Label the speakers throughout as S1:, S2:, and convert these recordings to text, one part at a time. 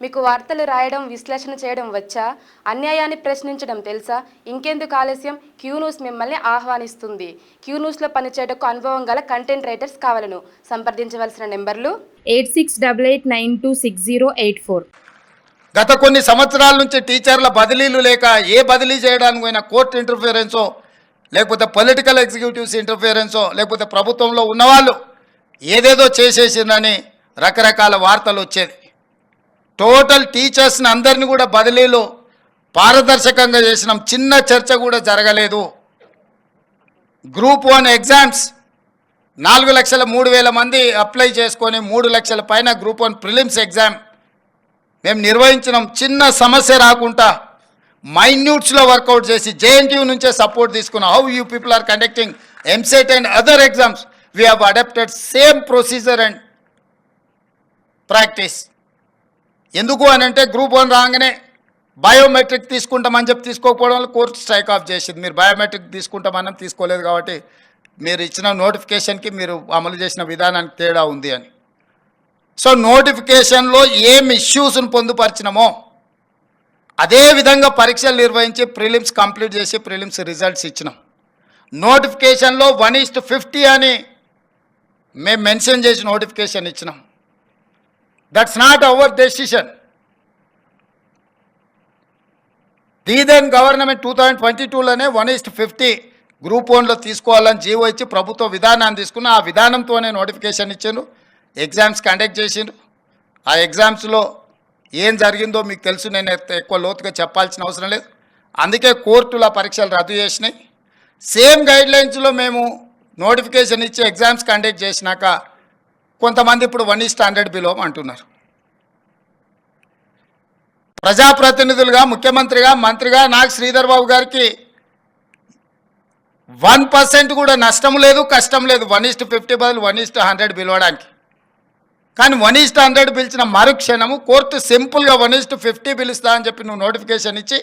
S1: మీకు వార్తలు రాయడం, విశ్లేషణ చేయడం వచ్చా? అన్యాయాన్ని ప్రశ్నించడం తెలుసా? ఇంకెందుకు ఆలస్యం? క్యూ న్యూస్ మిమ్మల్ని ఆహ్వానిస్తుంది. క్యూ న్యూస్లో పనిచేయటకు అనుభవం గల కంటెంట్ రైటర్స్ కావాలను. సంప్రదించవలసిన నెంబర్లు
S2: 8688926084.
S3: గత కొన్ని సంవత్సరాల నుంచి టీచర్ల బదిలీలు లేక ఏ బదిలీ చేయడానికి పోయినా కోర్టు ఇంటర్ఫియరెన్సో, లేకపోతే పొలిటికల్ ఎగ్జిక్యూటివ్స్ ఇంటర్ఫియరెన్సో, లేకపోతే ప్రభుత్వంలో ఉన్నవాళ్ళు ఏదేదో చేసేసిందని రకరకాల వార్తలు వచ్చేది. టోటల్ టీచర్స్ని అందరినీ కూడా బదిలీలు పారదర్శకంగా చేసినాం. చిన్న చర్చ కూడా జరగలేదు. గ్రూప్ 1 ఎగ్జామ్స్ 4,03,000 మంది అప్లై చేసుకొని 3 లక్షల పైన గ్రూప్ 1 ప్రిలిమ్స్ ఎగ్జామ్ మేము నిర్వహించినాం. చిన్న సమస్య రాకుండా మైన్యూట్స్లో వర్కౌట్ చేసి JNTU నుంచే సపోర్ట్ తీసుకున్నాం. How you people are conducting MCET and other exams, we have adopted same procedure and practice. ఎందుకు అని అంటే గ్రూప్ 1 రాగానే బయోమెట్రిక్ తీసుకుంటామని చెప్పి తీసుకోకపోవడం వల్ల కోర్టు స్ట్రైక్ ఆఫ్ చేసింది. మీరు బయోమెట్రిక్ తీసుకుంటామని తీసుకోలేదు కాబట్టి మీరు ఇచ్చిన నోటిఫికేషన్కి మీరు అమలు చేసిన విధానానికి తేడా ఉంది అని. సో నోటిఫికేషన్లో ఏం ఇష్యూస్ను పొందుపరిచినామో అదే విధంగా పరీక్షలు నిర్వహించి ప్రిలిమ్స్ కంప్లీట్ చేసి ప్రిలిమ్స్ రిజల్ట్స్ ఇచ్చినాం. నోటిఫికేషన్లో 1:50 అని మేము మెన్షన్ చేసి నోటిఫికేషన్ ఇచ్చినాం. That's not our decision. The then government 2022లోనే 1:50 గ్రూప్ 1లో తీసుకోవాలని జీవో ఇచ్చి ప్రభుత్వ విధానాన్ని తీసుకున్న ఆ విధానంతోనే నోటిఫికేషన్ ఇచ్చిండ్రు. ఎగ్జామ్స్ కండక్ట్ చేసిండ్రు. ఆ ఎగ్జామ్స్లో ఏం జరిగిందో మీకు తెలుసు, నేను ఎక్కువ లోతుగా చెప్పాల్సిన అవసరం లేదు. అందుకే కోర్టుల పరీక్షలు రద్దు చేసినాయి. సేమ్ గైడ్లైన్స్లో మేము నోటిఫికేషన్ ఇచ్చి ఎగ్జామ్స్ కండక్ట్ చేసినాక కొంతమంది ఇప్పుడు 1:100 బిలో అంటున్నారు. ప్రజాప్రతినిధులుగా, ముఖ్యమంత్రిగా, మంత్రిగా నాకు శ్రీధర్ బాబు గారికి 1% కూడా నష్టం లేదు, కష్టం లేదు 1:50 బదులు 1:100 పిలవడానికి. కానీ 1:100 పిలిచిన మరుక్షణము కోర్టు సింపుల్గా 1:50 పిలుస్తా అని చెప్పి నువ్వు నోటిఫికేషన్ ఇచ్చి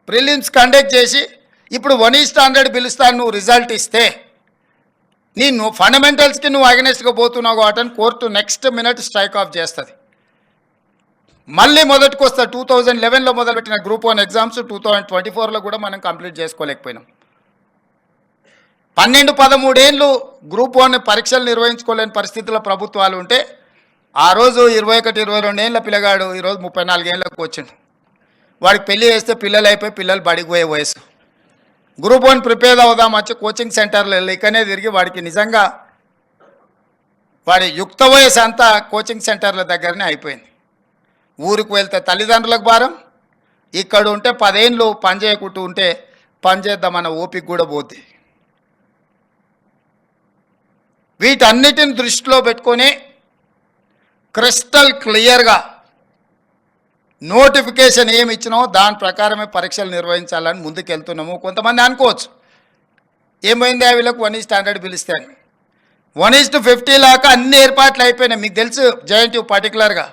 S3: ప్రిలిమ్స్ కండక్ట్ చేసి ఇప్పుడు 1:100 పిలుస్తా నువ్వు రిజల్ట్ ఇస్తే నువ్వు ఫండమెంటల్స్కి నువ్వు అగెనెస్ట్గా పోతున్నావు కాబట్టి court next minute strike off చేస్తుంది. మళ్ళీ మొదటికి వస్తా. 2011లో మొదలుపెట్టిన గ్రూప్ 1 ఎగ్జామ్స్ 2024లో కూడా మనం కంప్లీట్ చేసుకోలేకపోయినాం. 12-13 ఏళ్ళు గ్రూప్ 1 పరీక్షలు నిర్వహించుకోలేని పరిస్థితుల్లో ప్రభుత్వాలు ఉంటే ఆ రోజు 21-22 ఏళ్ళ పిల్లగాడు ఈరోజు 34 ఏళ్ళకు వచ్చిండు. వాడికి పెళ్లి చేస్తే పిల్లలు అయిపోయి పిల్లలు బడికి పోయే వయసు. గ్రూప్ 1 ప్రిపేర్ అవుదాం వచ్చి కోచింగ్ సెంటర్లో ఇక్కడనే తిరిగి వాడికి నిజంగా వాడి యుక్త వయసు అంతా కోచింగ్ సెంటర్ల దగ్గరనే అయిపోయింది. ఊరికి వెళ్తే తల్లిదండ్రులకు భారం, ఇక్కడ ఉంటే 10 ఏళ్ళు పని చేయకుంటూ ఉంటే పని చేద్దామన్న ఓపిక కూడా పోతుంది. వీటన్నిటిని దృష్టిలో పెట్టుకొని క్రిస్టల్ క్లియర్గా నోటిఫికేషన్ ఏమి ఇచ్చినామో దాని ప్రకారమే పరీక్షలు నిర్వహించాలని ముందుకెళ్తున్నాము. కొంతమంది అనుకోవచ్చు ఏమైంది వీళ్ళకు 1:100 పిలిస్తే అని. 1:50 లాగా అన్ని ఏర్పాట్లు అయిపోయినాయి. మీకు తెలుసు JNTU పర్టికులర్గా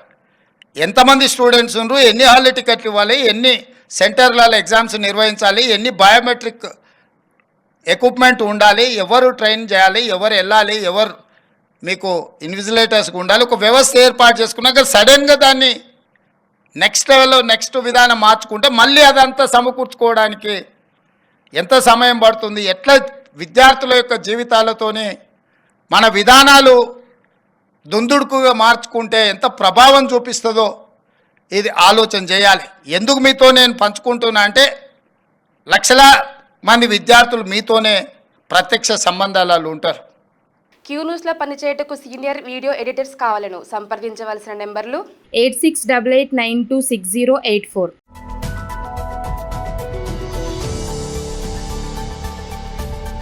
S3: ఎంతమంది స్టూడెంట్స్ ఉన్నారు, ఎన్ని హాల్ టికెట్లు ఇవ్వాలి, ఎన్ని సెంటర్లలో ఎగ్జామ్స్ నిర్వహించాలి, ఎన్ని బయోమెట్రిక్ ఎక్విప్మెంట్ ఉండాలి, ఎవరు ట్రైన్ చేయాలి, ఎవరు వెళ్ళాలి, ఎవరు మీకు ఇన్విజిలేటర్స్గా ఉండాలి, ఒక వ్యవస్థ ఏర్పాటు చేసుకున్నాక సడన్గా దాన్ని నెక్స్ట్ లెవెల్లో నెక్స్ట్ విధానం మార్చుకుంటే మళ్ళీ అదంతా సమకూర్చుకోవడానికి ఎంత సమయం పడుతుంది, ఎట్లా విద్యార్థుల యొక్క జీవితాలతోనే మన విధానాలు దుందుడుకుగా మార్చుకుంటే ఎంత ప్రభావం చూపిస్తుందో ఇది ఆలోచన చేయాలి. ఎందుకు మీతో నేను పంచుకుంటున్నా అంటే లక్షల మంది విద్యార్థులు మీతోనే ప్రత్యక్ష సంబంధాలు ఉంటారు.
S1: క్యూ న్యూస్లో పనిచేయటకు సీనియర్ వీడియో ఎడిటర్స్ కావాలను. సంప్రదించవలసిన నెంబర్లు
S2: 8688926084.